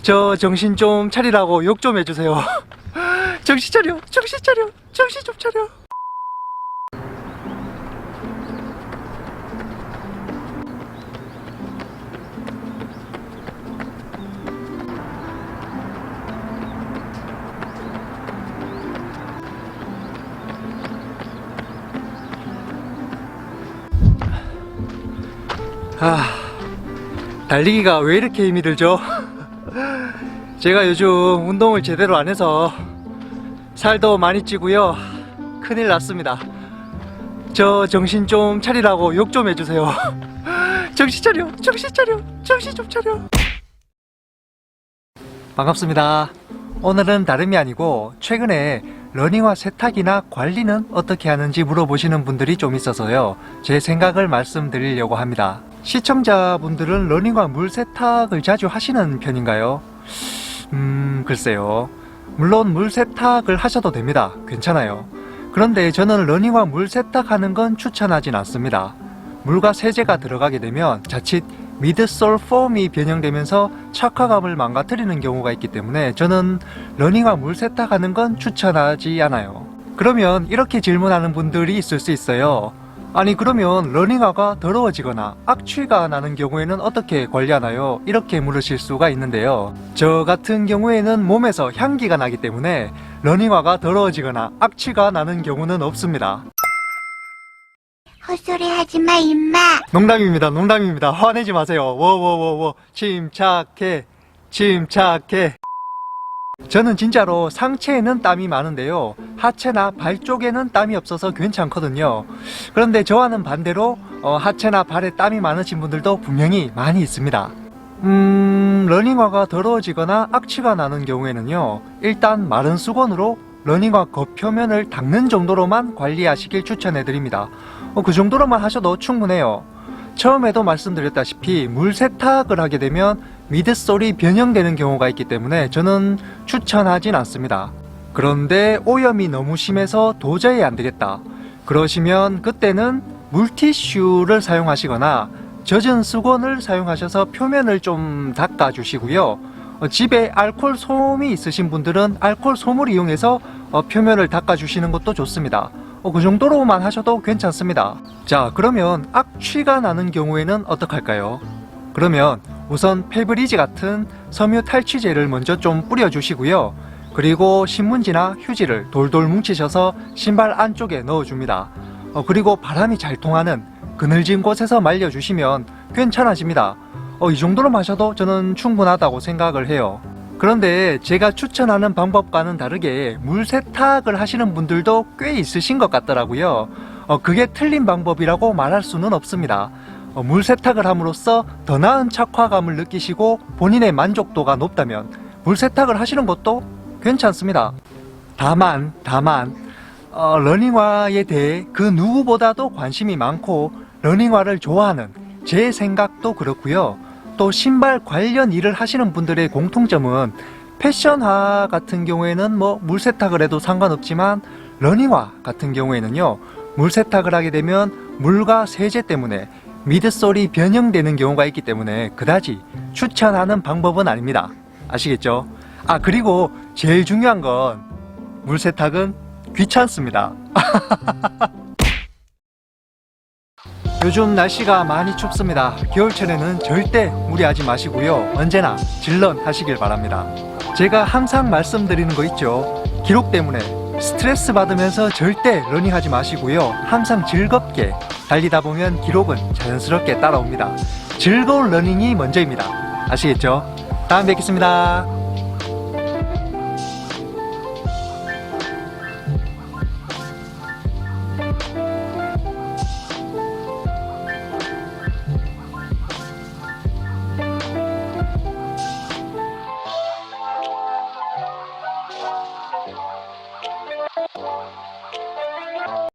저 정신 좀 차리라고 욕 좀 해주세요. 정신 차려, 정신 차려, 정신 좀 차려. 달리기가 왜 이렇게 힘이 들죠? 제가 요즘 운동을 제대로 안 해서 살도 많이 찌고요. 큰일 났습니다. 저 정신 좀 차리라고 욕 좀 해주세요. 정신 차려, 정신 차려, 정신 좀 차려. 반갑습니다. 오늘은 다름이 아니고 최근에 러닝화 세탁이나 관리는 어떻게 하는지 물어보시는 분들이 좀 있어서요, 제 생각을 말씀드리려고 합니다. 시청자분들은 러닝화 물 세탁을 자주 하시는 편인가요? 글쎄요. 물론 물 세탁을 하셔도 됩니다. 괜찮아요. 그런데 저는 러닝화 물 세탁하는 건 추천하진 않습니다. 물과 세제가 들어가게 되면 자칫 미드솔 폼이 변형되면서 착화감을 망가뜨리는 경우가 있기 때문에 저는 러닝화 물 세탁하는 건 추천하지 않아요. 그러면 이렇게 질문하는 분들이 있을 수 있어요. 아니, 그러면 러닝화가 더러워지거나 악취가 나는 경우에는 어떻게 관리하나요? 이렇게 물으실 수가 있는데요. 저 같은 경우에는 몸에서 향기가 나기 때문에 러닝화가 더러워지거나 악취가 나는 경우는 없습니다. 헛소리 하지마 임마. 농담입니다. 농담입니다. 화내지 마세요. 워워워워. 침착해. 침착해. 저는 진짜로 상체에는 땀이 많은데요, 하체나 발 쪽에는 땀이 없어서 괜찮거든요. 그런데 저와는 반대로 하체나 발에 땀이 많으신 분들도 분명히 많이 있습니다. 러닝화가 더러워지거나 악취가 나는 경우에는요, 일단 마른 수건으로 러닝화 겉표면을 닦는 정도로만 관리하시길 추천해드립니다. 그 정도로만 하셔도 충분해요. 처음에도 말씀드렸다시피 물 세탁을 하게 되면 미드솔이 변형되는 경우가 있기 때문에 저는 추천하진 않습니다. 그런데 오염이 너무 심해서 도저히 안 되겠다, 그러시면 그때는 물티슈를 사용하시거나 젖은 수건을 사용하셔서 표면을 좀 닦아 주시고요. 집에 알코올 솜이 있으신 분들은 알코올 솜을 이용해서 표면을 닦아 주시는 것도 좋습니다. 그 정도로만 하셔도 괜찮습니다. 자, 그러면 악취가 나는 경우에는 어떡할까요? 그러면 우선 페브리즈 같은 섬유 탈취제를 먼저 좀 뿌려주시고요. 그리고 신문지나 휴지를 돌돌 뭉치셔서 신발 안쪽에 넣어줍니다. 그리고 바람이 잘 통하는 그늘진 곳에서 말려주시면 괜찮아집니다. 이 정도로 마셔도 저는 충분하다고 생각을 해요. 그런데 제가 추천하는 방법과는 다르게 물 세탁을 하시는 분들도 꽤 있으신 것 같더라고요. 그게 틀린 방법이라고 말할 수는 없습니다. 물 세탁을 함으로써 더 나은 착화감을 느끼시고 본인의 만족도가 높다면 물 세탁을 하시는 것도 괜찮습니다. 다만 러닝화에 대해 그 누구보다도 관심이 많고 러닝화를 좋아하는 제 생각도 그렇고요, 또 신발 관련 일을 하시는 분들의 공통점은 패션화 같은 경우에는 물 세탁을 해도 상관없지만 러닝화 같은 경우에는요, 물 세탁을 하게 되면 물과 세제 때문에 미드솔이 변형되는 경우가 있기 때문에 그다지 추천하는 방법은 아닙니다. 아시겠죠? 그리고 제일 중요한 건 물 세탁은 귀찮습니다. 요즘 날씨가 많이 춥습니다. 겨울철에는 절대 무리하지 마시고요, 언제나 질런 하시길 바랍니다. 제가 항상 말씀드리는 거 있죠. 기록 때문에 스트레스 받으면서 절대 러닝하지 마시고요, 항상 즐겁게 달리다 보면 기록은 자연스럽게 따라옵니다. 즐거운 러닝이 먼저입니다. 아시겠죠? 다음에 뵙겠습니다.